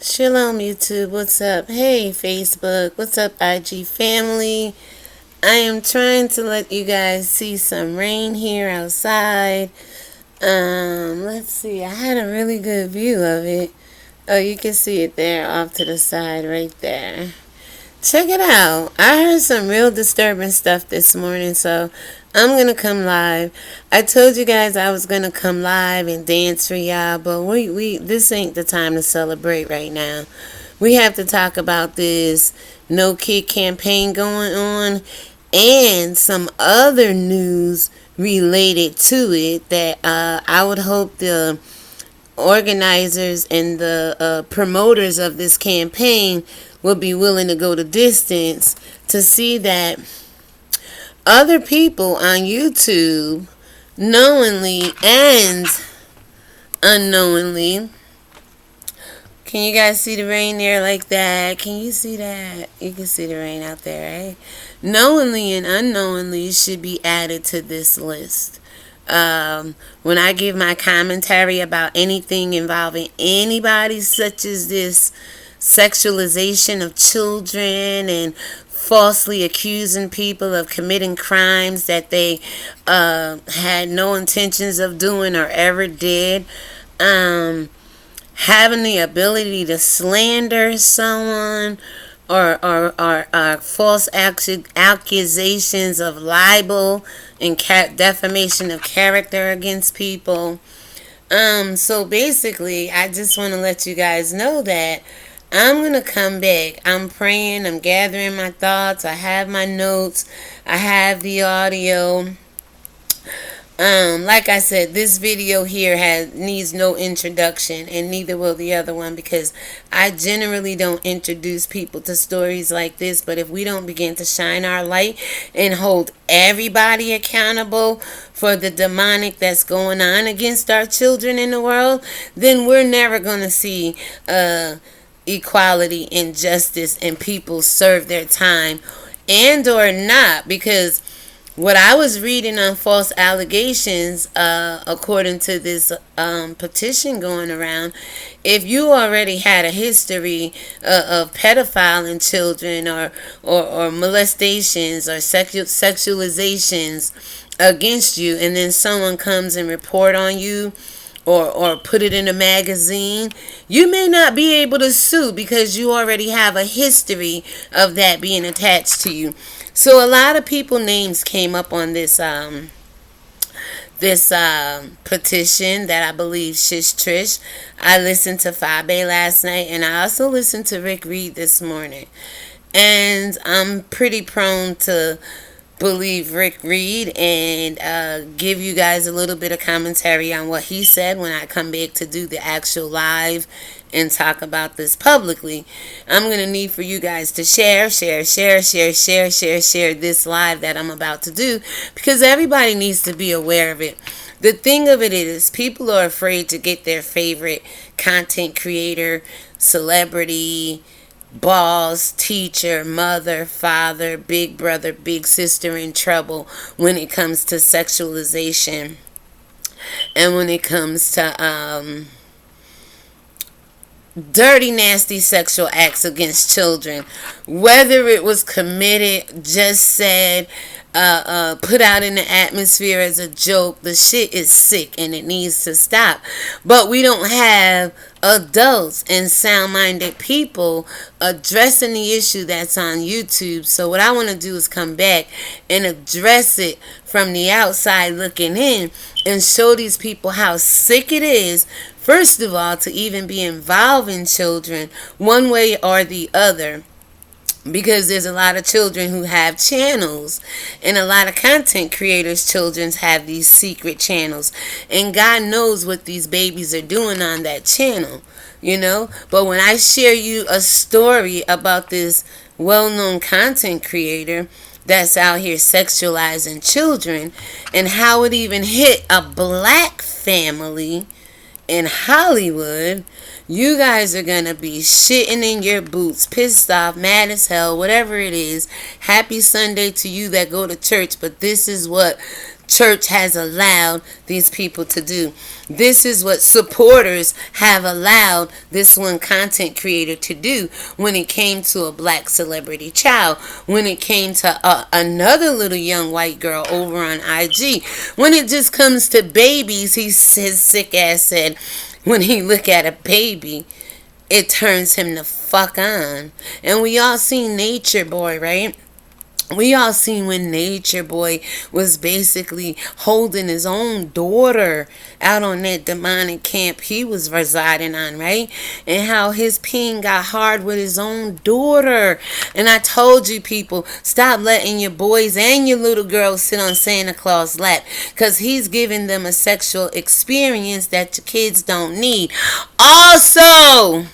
Shalom YouTube, what's up? Hey Facebook, what's up IG family? I am trying to let you guys see some rain here outside. Let's see, I had a really good view of it. Oh, you can see it there off to the side right there. Check it out. I heard some real disturbing stuff this morning, so I'm going to come live. I told you guys I was going to come live and dance for y'all, but this ain't the time to celebrate right now. We have to talk about this No Kid campaign going on and some other news related to it that I would hope the organizers and the promoters of this campaign will be willing to go the distance to see that other people on YouTube, knowingly and unknowingly, can you guys see the rain there like that? Can you see that? You can see the rain out there, right? Knowingly and unknowingly should be added to this list. When I give my commentary about anything involving anybody such as this sexualization of children and falsely accusing people of committing crimes that they had no intentions of doing or ever did, having the ability to slander someone or false accusations of libel and defamation of character against people. So basically, I just want to let you guys know that I'm going to come back. I'm praying. I'm gathering my thoughts. I have my notes. I have the audio. Like I said, this video here needs no introduction, and neither will the other one, because I generally don't introduce people to stories like this. But if we don't begin to shine our light and hold everybody accountable for the demonic that's going on against our children in the world, then we're never going to see equality and justice and people serve their time and or not. Because what I was reading on false allegations, according to this petition going around, if you already had a history of pedophiling children or molestations or sexualizations against you, and then someone comes and report on you or put it in a magazine, you may not be able to sue because you already have a history of that being attached to you. So a lot of people names came up on this petition that I believe Shish Trish. I listened to Fabe last night, and I also listened to Rick Reed this morning. And I'm pretty prone to believe Rick Reed and give you guys a little bit of commentary on what he said when I come back to do the actual live and talk about this publicly. I'm going to need for you guys to share this live that I'm about to do, because everybody needs to be aware of it. The thing of it is, people are afraid to get their favorite content creator, celebrity, boss, teacher, mother, father, big brother, big sister in trouble when it comes to sexualization and when it comes to dirty, nasty sexual acts against children. Whether it was committed, just said, put out in the atmosphere as a joke, the shit is sick and it needs to stop. But we don't have adults and sound-minded people addressing the issue that's on YouTube. So what I want to do is come back and address it from the outside looking in and show these people how sick it is, first of all, to even be involved in children one way or the other. Because there's a lot of children who have channels, and a lot of content creators' children have these secret channels, and God knows what these babies are doing on that channel, you know. But when I share you a story about this well-known content creator that's out here sexualizing children, and how it even hit a black family in Hollywood, you guys are going to be shitting in your boots, pissed off, mad as hell, whatever it is. Happy Sunday to you that go to church, but this is what church has allowed these people to do. This is what supporters have allowed this one content creator to do when it came to a black celebrity child, when it came to another little young white girl over on IG. When it just comes to babies, his sick ass said, when he look at a baby, it turns him the fuck on. And we all seen Nature Boy, right? We all seen when Nature Boy was basically holding his own daughter out on that demonic camp he was residing on, right? And how his peen got hard with his own daughter. And I told you people, stop letting your boys and your little girls sit on Santa Claus' lap, because he's giving them a sexual experience that your kids don't need. Also,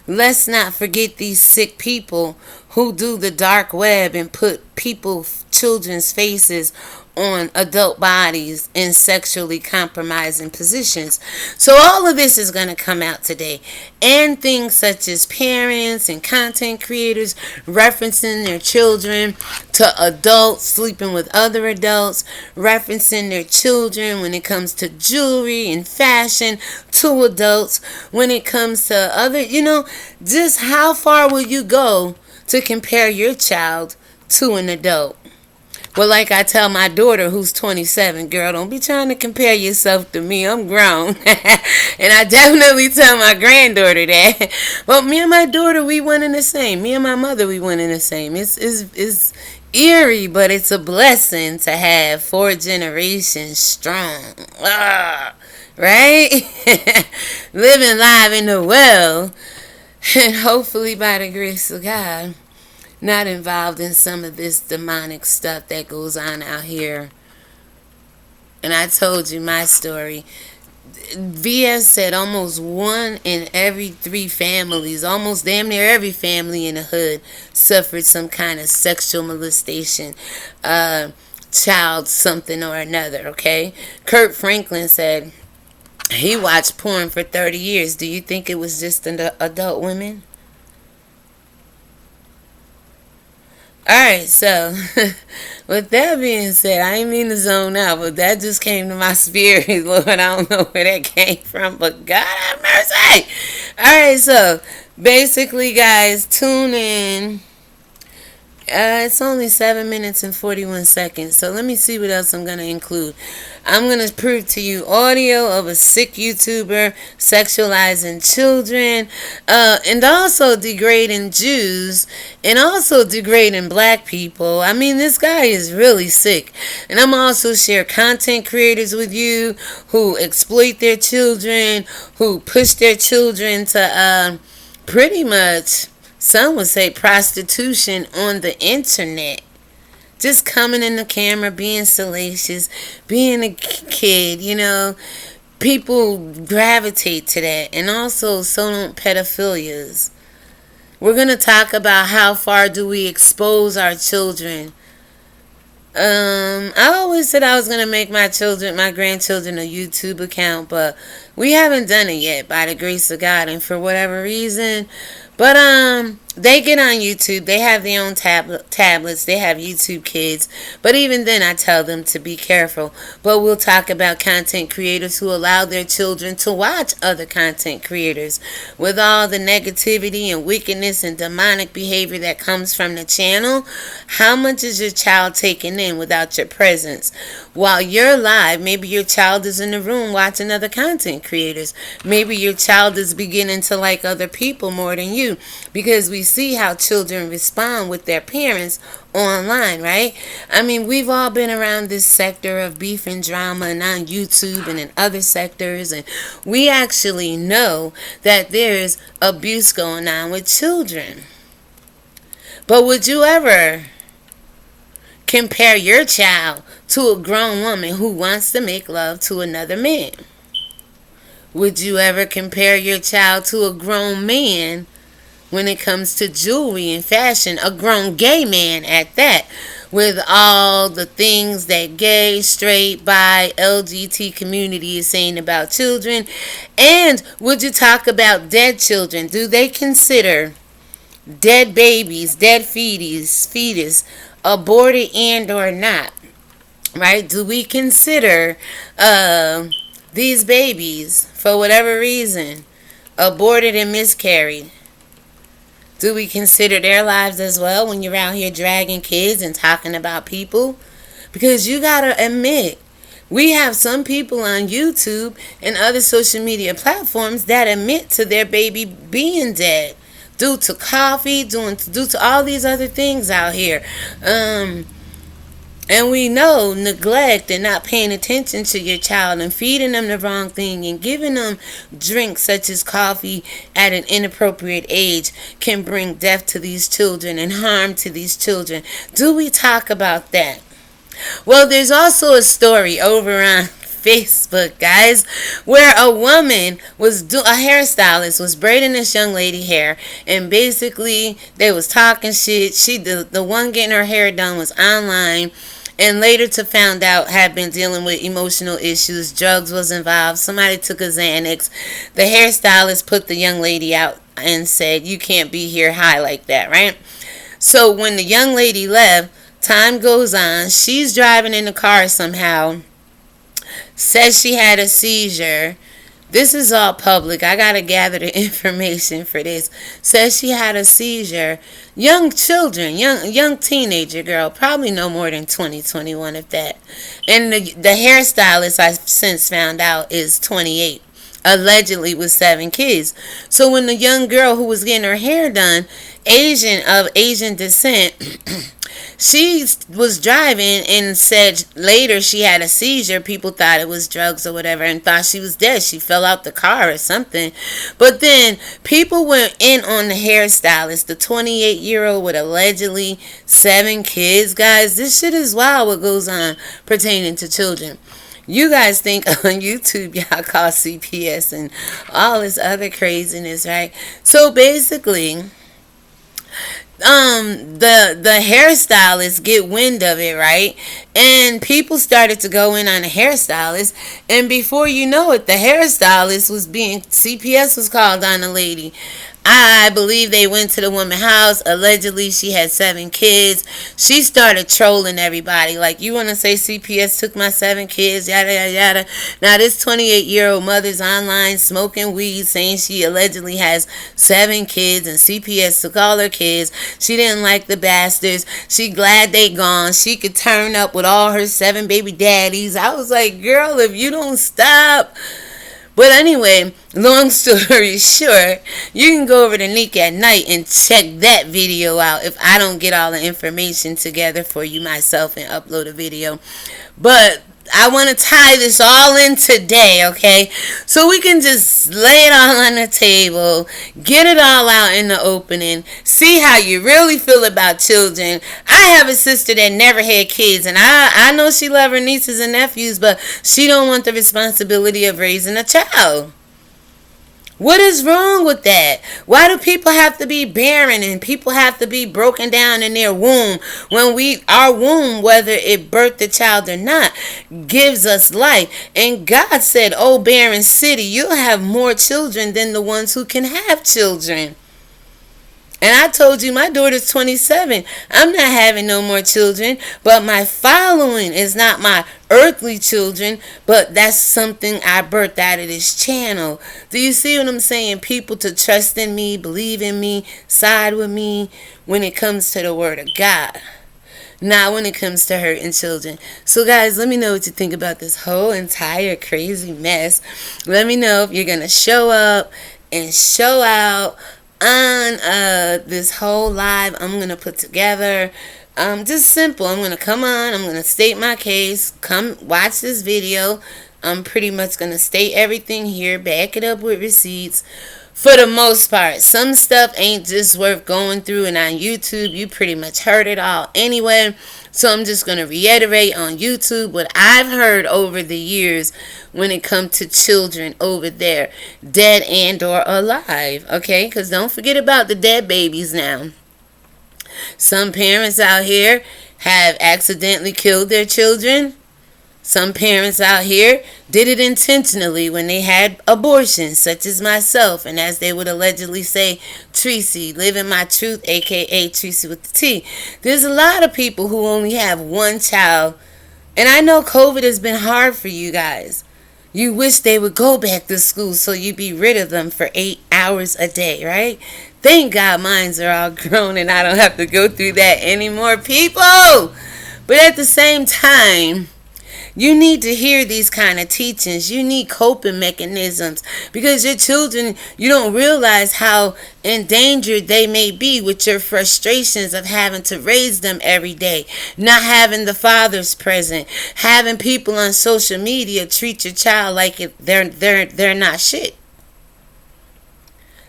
let's not forget these sick people who do the dark web and put children's faces on adult bodies in sexually compromising positions. So all of this is going to come out today. And things such as parents and content creators referencing their children to adults sleeping with other adults, referencing their children when it comes to jewelry and fashion to adults, when it comes to other, just how far will you go to compare your child to an adult? Well, like I tell my daughter who's 27, girl, don't be trying to compare yourself to me. I'm grown. And I definitely tell my granddaughter that. But me and my daughter, we one and the same. Me and my mother, we one and the same. It's eerie, but it's a blessing to have 4 generations strong. Right? Living live in the well. And hopefully by the grace of God, not involved in some of this demonic stuff that goes on out here. And I told you my story. VS said almost 1 in every 3 families, almost damn near every family in the hood, suffered some kind of sexual molestation, child something or another, okay? Kurt Franklin said he watched porn for 30 years. Do you think it was just adult women? Alright, so with that being said, I didn't mean to zone out, but that just came to my spirit, Lord. I don't know where that came from, but God have mercy. Alright, so basically, guys, tune in. It's only 7 minutes and 41 seconds, so let me see what else I'm going to include. I'm going to prove to you audio of a sick YouTuber sexualizing children, and also degrading Jews, and also degrading black people. I mean, this guy is really sick. And I'm also share content creators with you who exploit their children, who push their children to pretty much, some would say, prostitution on the internet. Just coming in the camera, being salacious, being a kid, People gravitate to that. And also, so don't pedophilias. We're going to talk about how far do we expose our children. I always said I was going to make my grandchildren a YouTube account, but we haven't done it yet by the grace of God, and for whatever reason. But they get on YouTube. They have their own tablets. They have YouTube Kids. But even then, I tell them to be careful. But we'll talk about content creators who allow their children to watch other content creators. With all the negativity and wickedness and demonic behavior that comes from the channel, how much is your child taking in without your presence? While you're live, maybe your child is in the room watching other content creators. Maybe your child is beginning to like other people more than you, because we see how children respond with their parents online, right? I mean, we've all been around this sector of beef and drama and on YouTube and in other sectors, and we actually know that there's abuse going on with children. But would you ever compare your child to a grown woman who wants to make love to another man? Would you ever compare your child to a grown man when it comes to jewelry and fashion, a grown gay man at that, with all the things that gay, straight, bi, LGBT community is saying about children? And would you talk about dead children? Do they consider dead babies, dead fetus, aborted and or not, right? Do we consider these babies, for whatever reason, aborted and miscarried? Do we consider their lives as well when you're out here dragging kids and talking about people? Because you gotta admit, we have some people on YouTube and other social media platforms that admit to their baby being dead due to coffee, due to all these other things out here. And we know neglect and not paying attention to your child and feeding them the wrong thing and giving them drinks such as coffee at an inappropriate age can bring death to these children and harm to these children. Do we talk about that? Well, there's also a story over on Facebook, guys, where a woman a hairstylist was braiding this young lady hair, and basically they was talking shit. The one getting her hair done was online, and later to found out had been dealing with emotional issues, drugs was involved, somebody took a Xanax. The hairstylist put the young lady out and said, "You can't be here high like that," right? So when the young lady left, time goes on, she's driving in the car somehow, says she had a seizure. This is all public. I gotta gather the information for this. Says she had a seizure. Young children, young teenager girl, probably no more than 20, 21 if that. And the hairstylist I've since found out is 28. Allegedly with 7 kids. So when the young girl who was getting her hair done, Asian descent, she was driving and said later she had a seizure. People thought it was drugs or whatever and thought she was dead. She fell out the car or something. But then people went in on the hairstylist, the 28-year-old with allegedly 7 kids. Guys, this shit is wild what goes on pertaining to children. You guys think on YouTube y'all call CPS and all this other craziness, right? So basically, the hairstylists get wind of it, right? And people started to go in on the hairstylist, and before you know it, the hairstylist CPS was called on the lady. I believe they went to the woman's house. Allegedly, she had 7 kids. She started trolling everybody. Like, you want to say CPS took my 7 kids, yada, yada, yada. Now, this 28-year-old mother's online smoking weed, saying she allegedly has 7 kids, and CPS took all her kids. She didn't like the bastards. She glad they gone. She could turn up with all her 7 baby daddies. I was like, girl, if you don't stop. But anyway, long story short, you can go over to Nick at Night and check that video out if I don't get all the information together for you myself and upload a video. But I want to tie this all in today, okay? So we can just lay it all on the table, get it all out in the opening, see how you really feel about children. I have a sister that never had kids, and I know she loves her nieces and nephews, but she don't want the responsibility of raising a child. What is wrong with that? Why do people have to be barren and people have to be broken down in their womb when our womb, whether it birthed the child or not, gives us life? And God said, "Oh, barren city, you'll have more children than the ones who can have children." And I told you my daughter's 27. I'm not having no more children, but my following is not my earthly children, but that's something I birthed out of this channel. Do you see what I'm saying? People to trust in me, believe in me, side with me when it comes to the word of God. Not when it comes to hurting children. So guys, let me know what you think about this whole entire crazy mess. Let me know if you're going to show up and show out on this whole live I'm going to put together. Just simple. I'm going to come on. I'm going to state my case. Come watch this video. I'm pretty much going to state everything here. Back it up with receipts. For the most part, some stuff ain't just worth going through, and on YouTube, you pretty much heard it all anyway. So I'm just going to reiterate on YouTube what I've heard over the years when it comes to children over there, dead and or alive, okay? Because don't forget about the dead babies now. Some parents out here have accidentally killed their children. Some parents out here did it intentionally when they had abortions, such as myself, and as they would allegedly say, Tracy, living my truth, aka Tracy with the T. There's a lot of people who only have one child, and I know COVID has been hard for you guys. You wish they would go back to school so you'd be rid of them for 8 hours a day, right? Thank God mines are all grown and I don't have to go through that anymore, people. But at the same time, you need to hear these kind of teachings. You need coping mechanisms because your children, you don't realize how endangered they may be with your frustrations of having to raise them every day, not having the fathers present, having people on social media treat your child like they're not shit.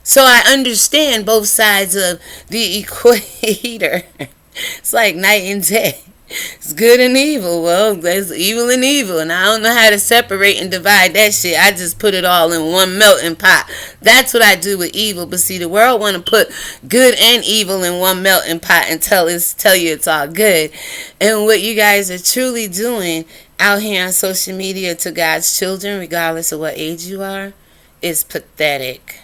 So I understand both sides of the equator. It's like night and day. It's good and evil. Well, there's evil and evil, and I don't know how to separate and divide that shit. I just put it all in one melting pot. That's what I do with evil. But see, the world want to put good and evil in one melting pot and tell you it's all good. And what you guys are truly doing out here on social media to God's children, regardless of what age you are, is pathetic.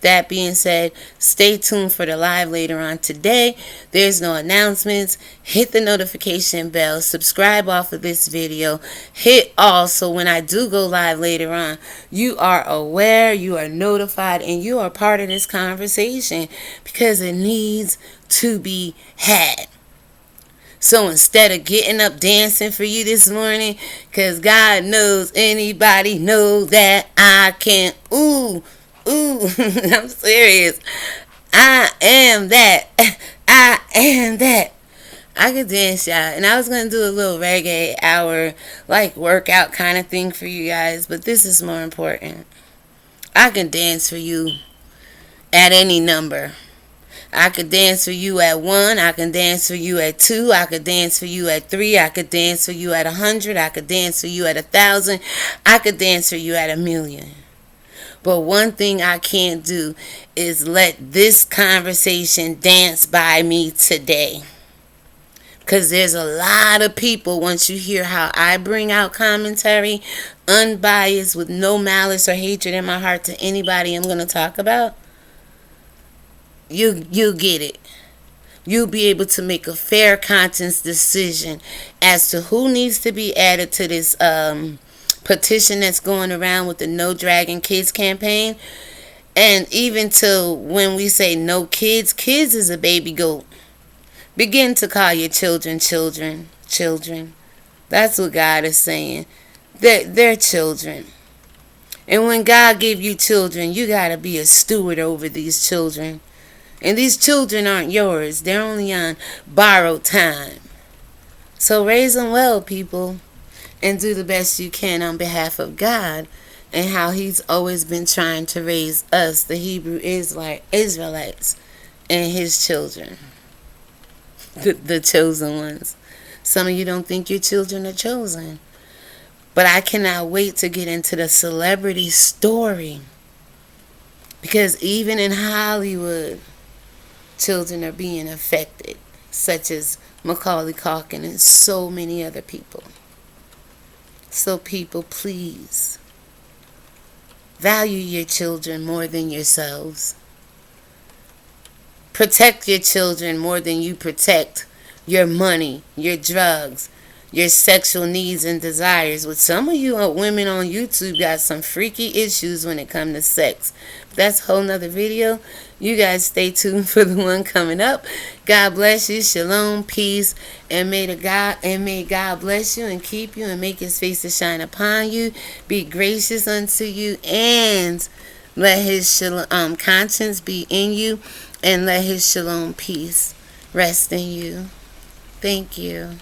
That being said, stay tuned for the live later on today. There's no announcements. Hit the notification bell. Subscribe off of this video. Hit all so when I do go live later on, you are aware, you are notified, and you are part of this conversation because it needs to be had. So instead of getting up dancing for you this morning, because God knows anybody know that I can, ooh, I'm serious. I am that. I am that. I could dance, y'all. And I was going to do a little reggae hour, like workout kind of thing for you guys. But this is more important. I can dance for you at any number. I could dance for you at 1. I can dance for you at 2. I could dance for you at 3. I could dance for you at 100. I could dance for you at 1,000. I could dance for you at 1,000,000. But one thing I can't do is let this conversation dance by me today. Because there's a lot of people, once you hear how I bring out commentary, unbiased, with no malice or hatred in my heart to anybody I'm going to talk about, you'll get it. You'll be able to make a fair conscience decision as to who needs to be added to this petition that's going around with the No Dragging Kids campaign. And even to when we say no kids, kids is a baby goat. Begin to call your children children. That's what God is saying. They're children. And when God gave you children, you got to be a steward over these children. And these children aren't yours. They're only on borrowed time. So raise them well, people. And do the best you can on behalf of God and how He's always been trying to raise us, the Hebrew Israelites, and His children, the chosen ones. Some of you don't think your children are chosen. But I cannot wait to get into the celebrity story. Because even in Hollywood, children are being affected, such as Macaulay Culkin and so many other people. So people, please, value your children more than yourselves. Protect your children more than you protect your money, your drugs, your sexual needs and desires. With some of you women on YouTube got some freaky issues when it comes to sex. That's a whole nother video. You guys stay tuned for the one coming up. God bless you. Shalom, peace, and may God bless you and keep you and make His face to shine upon you. Be gracious unto you and let His shalom conscience be in you and let His shalom peace rest in you. Thank you.